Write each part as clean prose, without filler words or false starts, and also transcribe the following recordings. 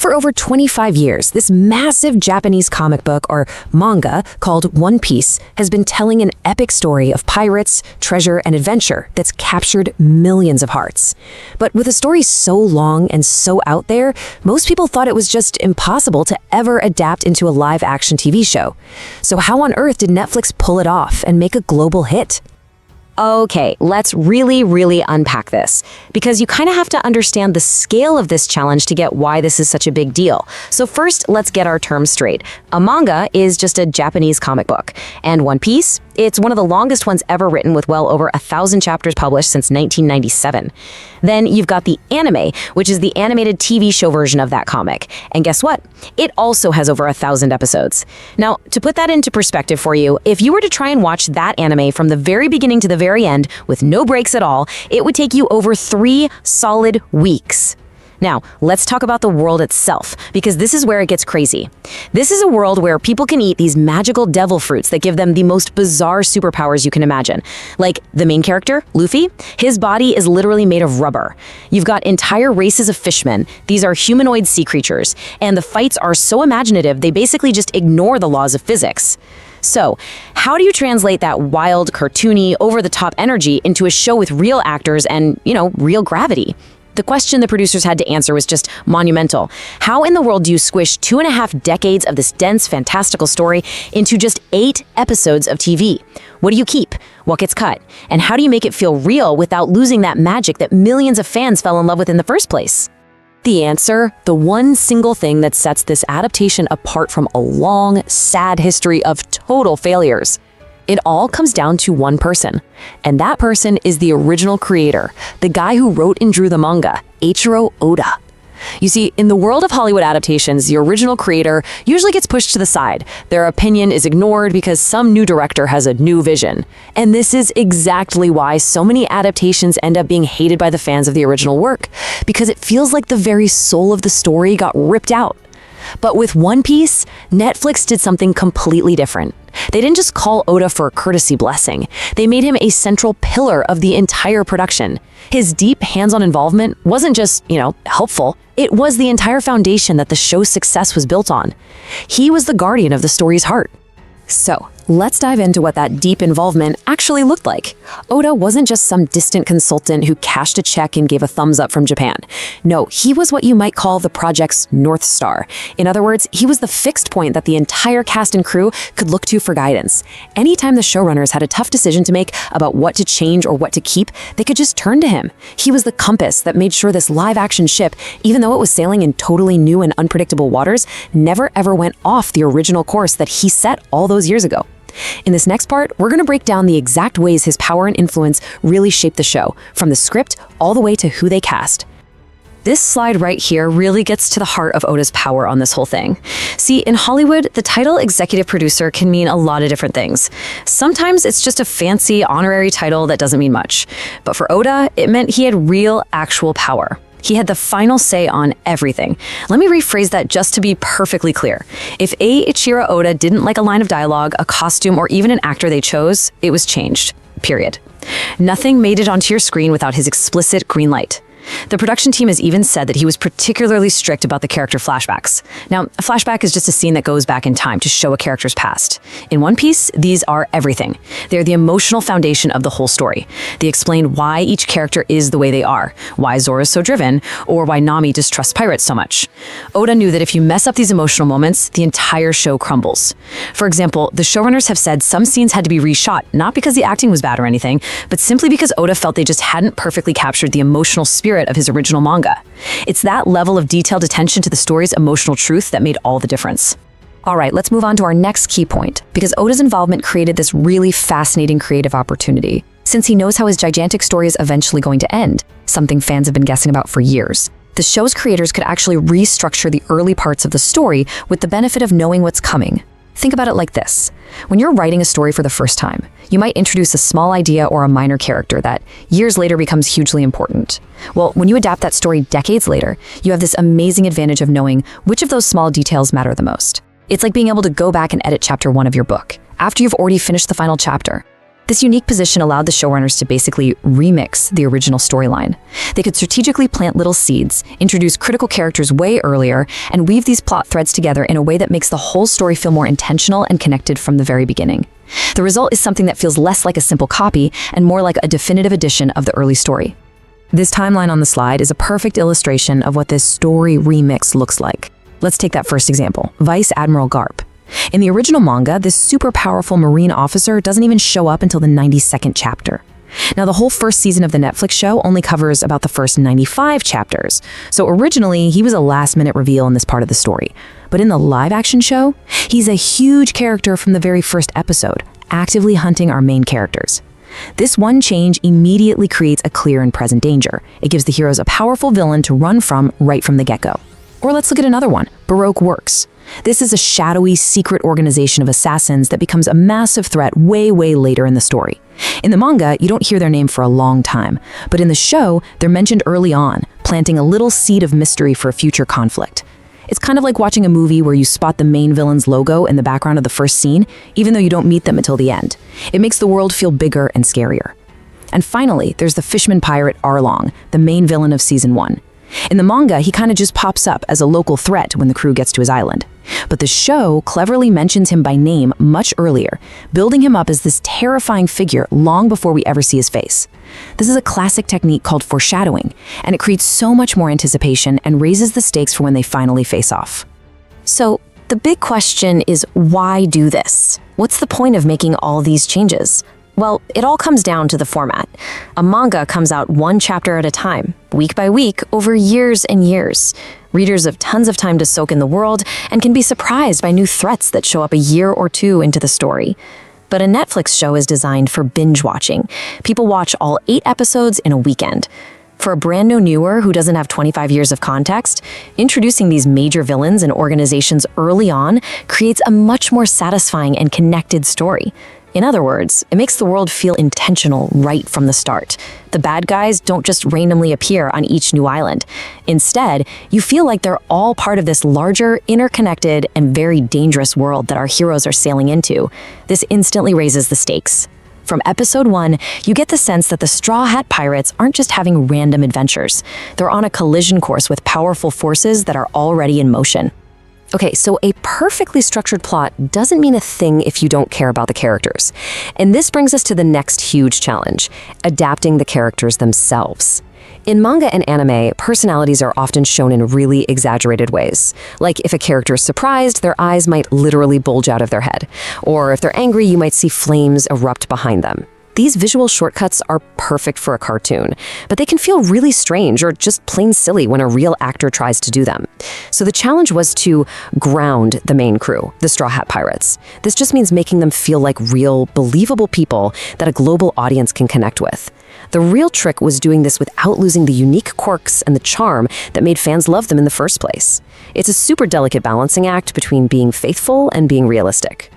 For over 25 years, this massive Japanese comic book, or manga, called One Piece, has been telling an epic story of pirates, treasure, and adventure that's captured millions of hearts. But with a story so long and so out there, most people thought it was just impossible to ever adapt into a live-action TV show. So how on earth did Netflix pull it off and make a global hit? Okay, let's really unpack this, because you kind of have to understand the scale of this challenge to get why this is such a big deal. So first, let's get our terms straight. A manga is just a Japanese comic book, and One Piece, it's one of the longest ones ever written with well over 1,000 chapters published since 1997. Then you've got the anime, which is the animated TV show version of that comic. And guess what? It also has over 1,000 episodes. Now, to put that into perspective for you, if you were to try and watch that anime from the very beginning to the very end with no breaks at all, it would take you over 3 solid weeks. Now, let's talk about the world itself, because this is where it gets crazy. This is a world where people can eat these magical devil fruits that give them the most bizarre superpowers you can imagine. Like the main character, Luffy, his body is literally made of rubber. You've got entire races of fishmen. These are humanoid sea creatures, and the fights are so imaginative they basically just ignore the laws of physics. So, how do you translate that wild, cartoony, over-the-top energy into a show with real actors and, real gravity? The question the producers had to answer was just monumental. How in the world do you squish 2.5 decades of this dense, fantastical story into just 8 episodes of TV? What do you keep? What gets cut? And how do you make it feel real without losing that magic that millions of fans fell in love with in the first place? The answer, the one single thing that sets this adaptation apart from a long, sad history of total failures. It all comes down to one person, and that person is the original creator, the guy who wrote and drew the manga, Eiichiro Oda. You see, in the world of Hollywood adaptations, the original creator usually gets pushed to the side. Their opinion is ignored because some new director has a new vision. And this is exactly why so many adaptations end up being hated by the fans of the original work, because it feels like the very soul of the story got ripped out. But with One Piece, Netflix did something completely different. They didn't just call Oda for a courtesy blessing. They made him a central pillar of the entire production. His deep hands-on involvement wasn't just, helpful. It was the entire foundation that the show's success was built on. He was the guardian of the story's heart. So, let's dive into what that deep involvement actually looked like. Oda wasn't just some distant consultant who cashed a check and gave a thumbs up from Japan. No, he was what you might call the project's North Star. In other words, he was the fixed point that the entire cast and crew could look to for guidance. Anytime the showrunners had a tough decision to make about what to change or what to keep, they could just turn to him. He was the compass that made sure this live-action ship, even though it was sailing in totally new and unpredictable waters, never ever went off the original course that he set all those years ago. In this next part, we're going to break down the exact ways his power and influence really shaped the show, from the script all the way to who they cast. This slide right here really gets to the heart of Oda's power on this whole thing. See, in Hollywood, the title executive producer can mean a lot of different things. Sometimes it's just a fancy honorary title that doesn't mean much. But for Oda, it meant he had real, actual power. He had the final say on everything. Let me rephrase that just to be perfectly clear. If Eiichiro Oda didn't like a line of dialogue, a costume, or even an actor they chose, it was changed. Period. Nothing made it onto your screen without his explicit green light. The production team has even said that he was particularly strict about the character flashbacks. Now, a flashback is just a scene that goes back in time to show a character's past. In One Piece, these are everything. They're the emotional foundation of the whole story. They explain why each character is the way they are, why Zoro is so driven, or why Nami distrusts pirates so much. Oda knew that if you mess up these emotional moments, the entire show crumbles. For example, the showrunners have said some scenes had to be reshot, not because the acting was bad or anything, but simply because Oda felt they just hadn't perfectly captured the emotional spirit of his original manga. It's that level of detailed attention to the story's emotional truth that made all the difference. All right, let's move on to our next key point, because Oda's involvement created this really fascinating creative opportunity. Since he knows how his gigantic story is eventually going to end, something fans have been guessing about for years, the show's creators could actually restructure the early parts of the story with the benefit of knowing what's coming. Think about it like this. When you're writing a story for the first time, you might introduce a small idea or a minor character that years later becomes hugely important. Well, when you adapt that story decades later, you have this amazing advantage of knowing which of those small details matter the most. It's like being able to go back and edit chapter 1 of your book after you've already finished the final chapter. This unique position allowed the showrunners to basically remix the original storyline. They could strategically plant little seeds, introduce critical characters way earlier, and weave these plot threads together in a way that makes the whole story feel more intentional and connected from the very beginning. The result is something that feels less like a simple copy and more like a definitive edition of the early story. This timeline on the slide is a perfect illustration of what this story remix looks like. Let's take that first example, Vice Admiral Garp. In the original manga, this super powerful Marine officer doesn't even show up until the 92nd chapter. Now, the whole first season of the Netflix show only covers about the first 95 chapters, so originally he was a last-minute reveal in this part of the story. But in the live-action show, he's a huge character from the very first episode, actively hunting our main characters. This one change immediately creates a clear and present danger. It gives the heroes a powerful villain to run from right from the get-go. Or let's look at another one, Baroque Works. This is a shadowy, secret organization of assassins that becomes a massive threat way later in the story. In the manga, you don't hear their name for a long time, but in the show, they're mentioned early on, planting a little seed of mystery for a future conflict. It's kind of like watching a movie where you spot the main villain's logo in the background of the first scene, even though you don't meet them until the end. It makes the world feel bigger and scarier. And finally, there's the fisherman pirate Arlong, the main villain of Season 1. In the manga, he kind of just pops up as a local threat when the crew gets to his island. But the show cleverly mentions him by name much earlier, building him up as this terrifying figure long before we ever see his face. This is a classic technique called foreshadowing, and it creates so much more anticipation and raises the stakes for when they finally face off. So, the big question is, why do this? What's the point of making all these changes? Well, it all comes down to the format. A manga comes out one chapter at a time, week by week, over years and years. Readers have tons of time to soak in the world and can be surprised by new threats that show up a year or two into the story. But a Netflix show is designed for binge watching. People watch all 8 episodes in a weekend. For a brand new newer who doesn't have 25 years of context, introducing these major villains and organizations early on creates a much more satisfying and connected story. In other words, it makes the world feel intentional right from the start. The bad guys don't just randomly appear on each new island. Instead, you feel like they're all part of this larger, interconnected, and very dangerous world that our heroes are sailing into. This instantly raises the stakes. From episode 1, you get the sense that the Straw Hat Pirates aren't just having random adventures. They're on a collision course with powerful forces that are already in motion. Okay, so a perfectly structured plot doesn't mean a thing if you don't care about the characters. And this brings us to the next huge challenge, adapting the characters themselves. In manga and anime, personalities are often shown in really exaggerated ways. Like if a character is surprised, their eyes might literally bulge out of their head. Or if they're angry, you might see flames erupt behind them. These visual shortcuts are perfect for a cartoon, but they can feel really strange or just plain silly when a real actor tries to do them. So the challenge was to ground the main crew, the Straw Hat Pirates. This just means making them feel like real, believable people that a global audience can connect with. The real trick was doing this without losing the unique quirks and the charm that made fans love them in the first place. It's a super delicate balancing act between being faithful and being realistic.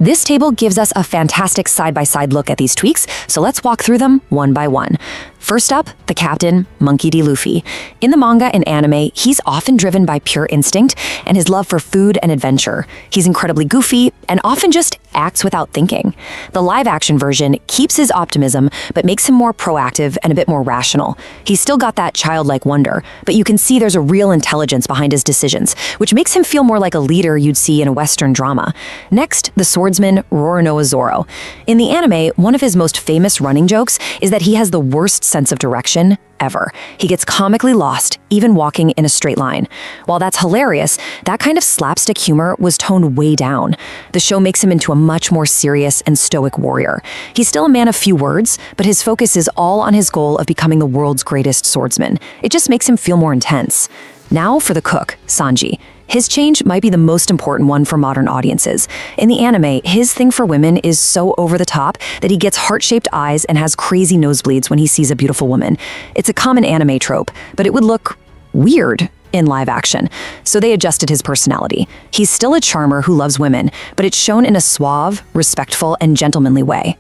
This table gives us a fantastic side-by-side look at these tweaks, so let's walk through them one by one. First up, the captain, Monkey D. Luffy. In the manga and anime, he's often driven by pure instinct and his love for food and adventure. He's incredibly goofy and often just acts without thinking. The live-action version keeps his optimism, but makes him more proactive and a bit more rational. He's still got that childlike wonder, but you can see there's a real intelligence behind his decisions, which makes him feel more like a leader you'd see in a Western drama. Next, the swordsman, Roronoa Zoro. In the anime, one of his most famous running jokes is that he has the worst sense of direction ever. He gets comically lost, even walking in a straight line. While that's hilarious, that kind of slapstick humor was toned way down. The show makes him into a much more serious and stoic warrior. He's still a man of few words, but his focus is all on his goal of becoming the world's greatest swordsman. It just makes him feel more intense. Now for the cook, Sanji. His change might be the most important one for modern audiences. In the anime, his thing for women is so over the top that he gets heart-shaped eyes and has crazy nosebleeds when he sees a beautiful woman. It's a common anime trope, but it would look weird in live action, so they adjusted his personality. He's still a charmer who loves women, but it's shown in a suave, respectful, and gentlemanly way.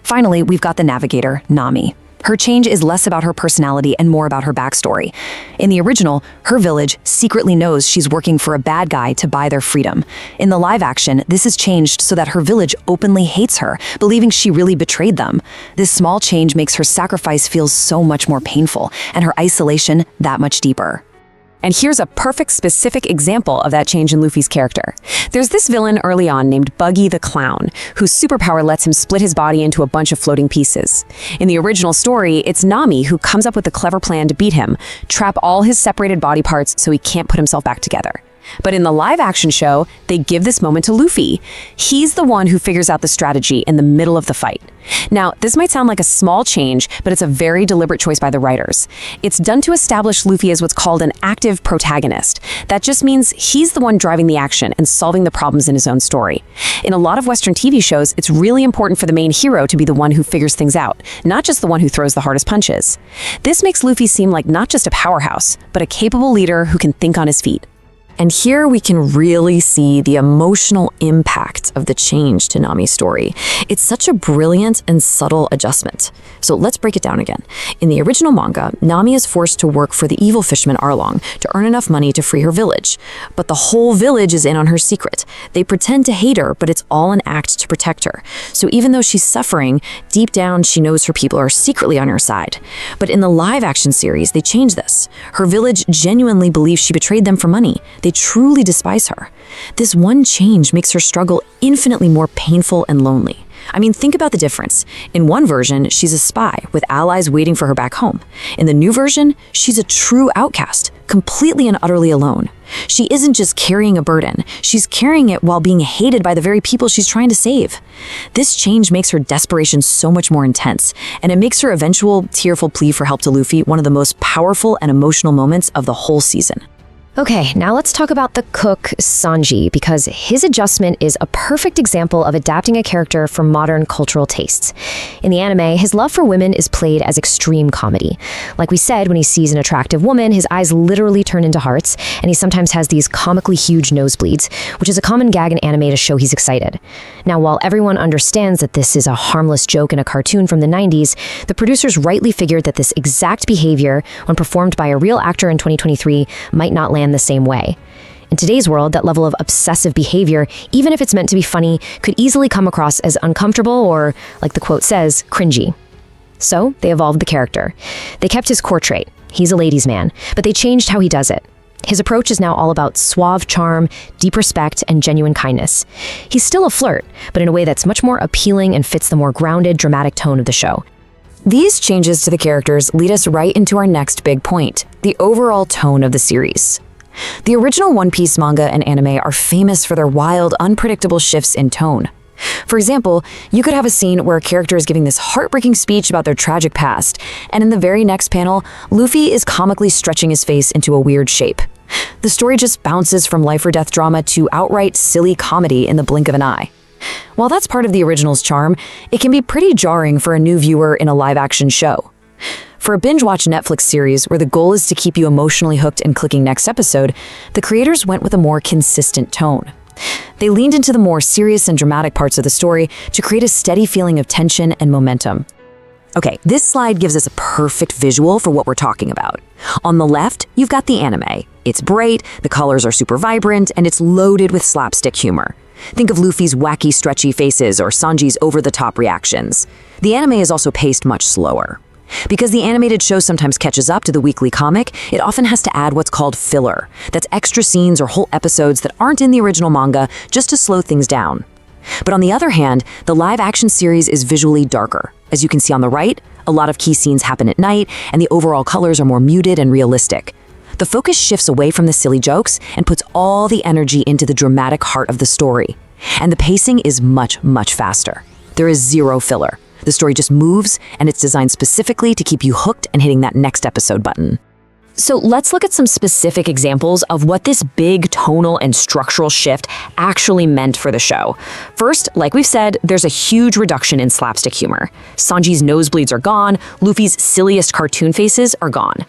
Finally, we've got the navigator, Nami. Her change is less about her personality and more about her backstory. In the original, her village secretly knows she's working for a bad guy to buy their freedom. In the live action, this is changed so that her village openly hates her, believing she really betrayed them. This small change makes her sacrifice feel so much more painful, and her isolation that much deeper. And here's a perfect specific example of that change in Luffy's character. There's this villain early on named Buggy the Clown, whose superpower lets him split his body into a bunch of floating pieces. In the original story, it's Nami who comes up with a clever plan to beat him, trap all his separated body parts so he can't put himself back together. But in the live-action show, they give this moment to Luffy. He's the one who figures out the strategy in the middle of the fight. Now, this might sound like a small change, but it's a very deliberate choice by the writers. It's done to establish Luffy as what's called an active protagonist. That just means he's the one driving the action and solving the problems in his own story. In a lot of Western TV shows, it's really important for the main hero to be the one who figures things out, not just the one who throws the hardest punches. This makes Luffy seem like not just a powerhouse, but a capable leader who can think on his feet. And here we can really see the emotional impact of the change to Nami's story. It's such a brilliant and subtle adjustment. So let's break it down again. In the original manga, Nami is forced to work for the evil fisherman Arlong to earn enough money to free her village. But the whole village is in on her secret. They pretend to hate her, but it's all an act to protect her. So even though she's suffering, deep down she knows her people are secretly on her side. But in the live-action series, they change this. Her village genuinely believes she betrayed them for money. They truly despise her. This one change makes her struggle infinitely more painful and lonely. I mean, think about the difference. In one version, she's a spy with allies waiting for her back home. In the new version, she's a true outcast, completely and utterly alone. She isn't just carrying a burden, she's carrying it while being hated by the very people she's trying to save. This change makes her desperation so much more intense, and it makes her eventual tearful plea for help to Luffy one of the most powerful and emotional moments of the whole season. Okay, now let's talk about the cook, Sanji, because his adjustment is a perfect example of adapting a character for modern cultural tastes. In the anime, his love for women is played as extreme comedy. Like we said, when he sees an attractive woman, his eyes literally turn into hearts, and he sometimes has these comically huge nosebleeds, which is a common gag in anime to show he's excited. Now, while everyone understands that this is a harmless joke in a cartoon from the 90s, the producers rightly figured that this exact behavior, when performed by a real actor in 2023, might not land the same way. In today's world, that level of obsessive behavior, even if it's meant to be funny, could easily come across as uncomfortable or, like the quote says, cringy. So, they evolved the character. They kept his core trait. He's a ladies' man, but they changed how he does it. His approach is now all about suave charm, deep respect, and genuine kindness. He's still a flirt, but in a way that's much more appealing and fits the more grounded, dramatic tone of the show. These changes to the characters lead us right into our next big point, the overall tone of the series. The original One Piece manga and anime are famous for their wild, unpredictable shifts in tone. For example, you could have a scene where a character is giving this heartbreaking speech about their tragic past, and in the very next panel, Luffy is comically stretching his face into a weird shape. The story just bounces from life or death drama to outright silly comedy in the blink of an eye. While that's part of the original's charm, it can be pretty jarring for a new viewer in a live-action show. For a binge-watch Netflix series where the goal is to keep you emotionally hooked and clicking next episode, the creators went with a more consistent tone. They leaned into the more serious and dramatic parts of the story to create a steady feeling of tension and momentum. Okay, this slide gives us a perfect visual for what we're talking about. On the left, you've got the anime. It's bright, the colors are super vibrant, and it's loaded with slapstick humor. Think of Luffy's wacky, stretchy faces or Sanji's over-the-top reactions. The anime is also paced much slower. Because the animated show sometimes catches up to the weekly comic, it often has to add what's called filler. That's extra scenes or whole episodes that aren't in the original manga just to slow things down. But on the other hand, the live-action series is visually darker. As you can see on the right, a lot of key scenes happen at night, and the overall colors are more muted and realistic. The focus shifts away from the silly jokes and puts all the energy into the dramatic heart of the story. And the pacing is much, much faster. There is zero filler. The story just moves, and it's designed specifically to keep you hooked and hitting that next episode button. So let's look at some specific examples of what this big tonal and structural shift actually meant for the show. First, like we've said, there's a huge reduction in slapstick humor. Sanji's nosebleeds are gone, Luffy's silliest cartoon faces are gone.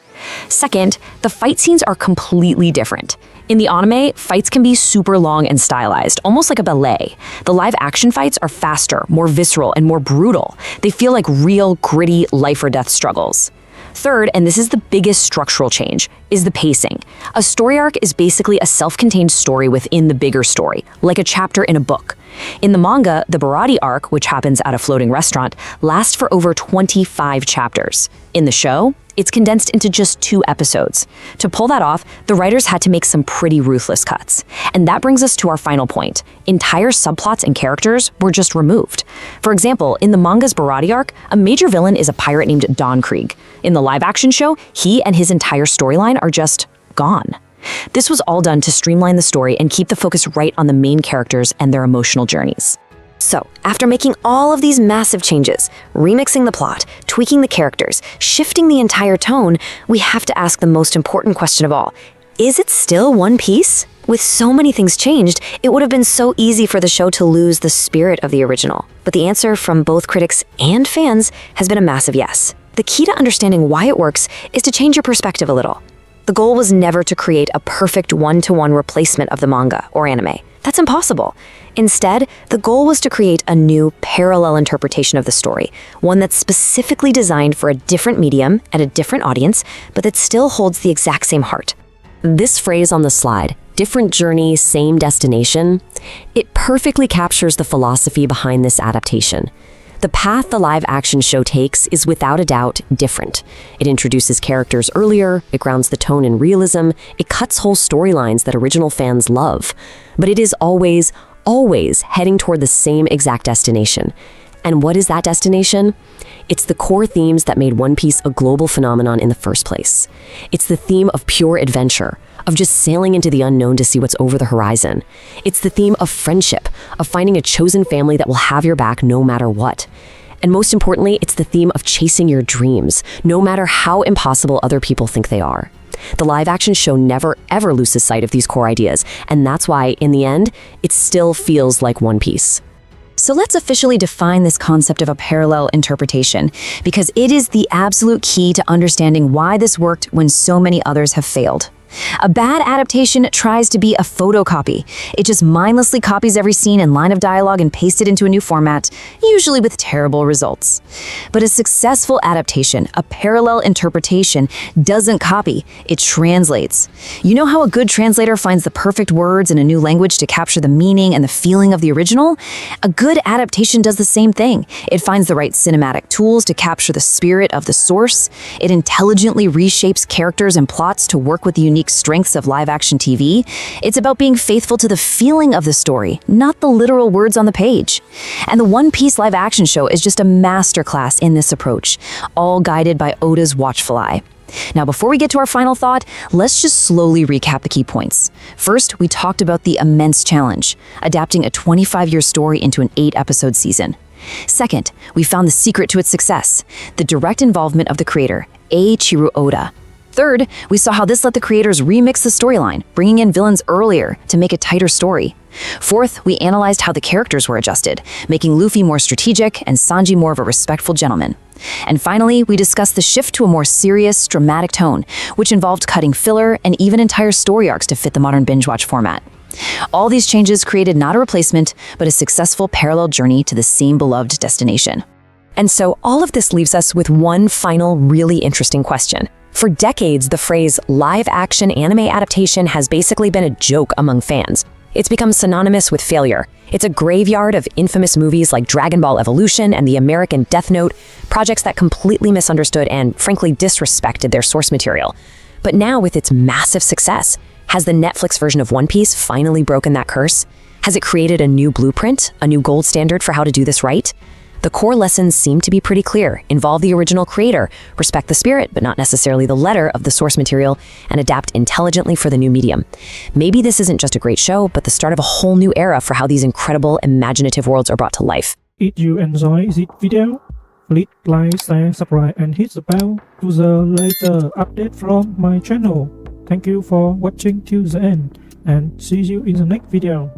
Second, the fight scenes are completely different. In the anime, fights can be super long and stylized, almost like a ballet. The live action fights are faster, more visceral, and more brutal. They feel like real, gritty, life or death struggles. Third, and this is the biggest structural change, is the pacing. A story arc is basically a self-contained story within the bigger story, like a chapter in a book. In the manga, the Barati arc, which happens at a floating restaurant, lasts for over 25 chapters. In the show, it's condensed into just 2 episodes. To pull that off, the writers had to make some pretty ruthless cuts. And that brings us to our final point. Entire subplots and characters were just removed. For example, in the manga's Barati arc, a major villain is a pirate named Don Krieg. In the live-action show, he and his entire storyline are just gone. This was all done to streamline the story and keep the focus right on the main characters and their emotional journeys. So, after making all of these massive changes, remixing the plot, tweaking the characters, shifting the entire tone, we have to ask the most important question of all. Is it still One Piece? With so many things changed, it would have been so easy for the show to lose the spirit of the original. But the answer from both critics and fans has been a massive yes. The key to understanding why it works is to change your perspective a little. The goal was never to create a perfect one-to-one replacement of the manga or anime. That's impossible. Instead, the goal was to create a new parallel interpretation of the story, one that's specifically designed for a different medium and a different audience, but that still holds the exact same heart. This phrase on the slide, different journey, same destination, it perfectly captures the philosophy behind this adaptation. The path the live-action show takes is without a doubt different. It introduces characters earlier, it grounds the tone in realism, it cuts whole storylines that original fans love. But it is always heading toward the same exact destination. And what is that destination? It's the core themes that made One Piece a global phenomenon in the first place. It's the theme of pure adventure, of just sailing into the unknown to see what's over the horizon. It's the theme of friendship, of finding a chosen family that will have your back no matter what. And most importantly, it's the theme of chasing your dreams, no matter how impossible other people think they are. The live-action show never ever loses sight of these core ideas, and that's why, in the end, it still feels like One Piece. So let's officially define this concept of a parallel interpretation, because it is the absolute key to understanding why this worked when so many others have failed. A bad adaptation tries to be a photocopy. It just mindlessly copies every scene and line of dialogue and pastes it into a new format, usually with terrible results. But a successful adaptation, a parallel interpretation, doesn't copy, it translates. You know how a good translator finds the perfect words in a new language to capture the meaning and the feeling of the original? A good adaptation does the same thing. It finds the right cinematic tools to capture the spirit of the source. It intelligently reshapes characters and plots to work with the unique strengths of live-action TV. It's about being faithful to the feeling of the story, not the literal words on the page. And the One Piece live-action show is just a masterclass in this approach, all guided by Oda's watchful eye. Now, before we get to our final thought, let's just slowly recap the key points. First, we talked about the immense challenge, adapting a 25-year story into an 8-episode season. Second, we found the secret to its success, the direct involvement of the creator, Eiichiro Oda. Third, we saw how this let the creators remix the storyline, bringing in villains earlier to make a tighter story. Fourth, we analyzed how the characters were adjusted, making Luffy more strategic and Sanji more of a respectful gentleman. And finally, we discussed the shift to a more serious, dramatic tone, which involved cutting filler and even entire story arcs to fit the modern binge-watch format. All these changes created not a replacement, but a successful parallel journey to the same beloved destination. And so all of this leaves us with one final really interesting question. For decades, the phrase live-action anime adaptation has basically been a joke among fans. It's become synonymous with failure. It's a graveyard of infamous movies like Dragon Ball Evolution and the American Death Note, projects that completely misunderstood and, frankly, disrespected their source material. But now, with its massive success, has the Netflix version of One Piece finally broken that curse? Has it created a new blueprint, a new gold standard for how to do this right? The core lessons seem to be pretty clear. Involve the original creator, respect the spirit, but not necessarily the letter of the source material, and adapt intelligently for the new medium. Maybe this isn't just a great show, but the start of a whole new era for how these incredible, imaginative worlds are brought to life. If you enjoy this video, Click like, share, subscribe and hit the bell to the later update from my channel. Thank you for watching till the end and see you in the next video.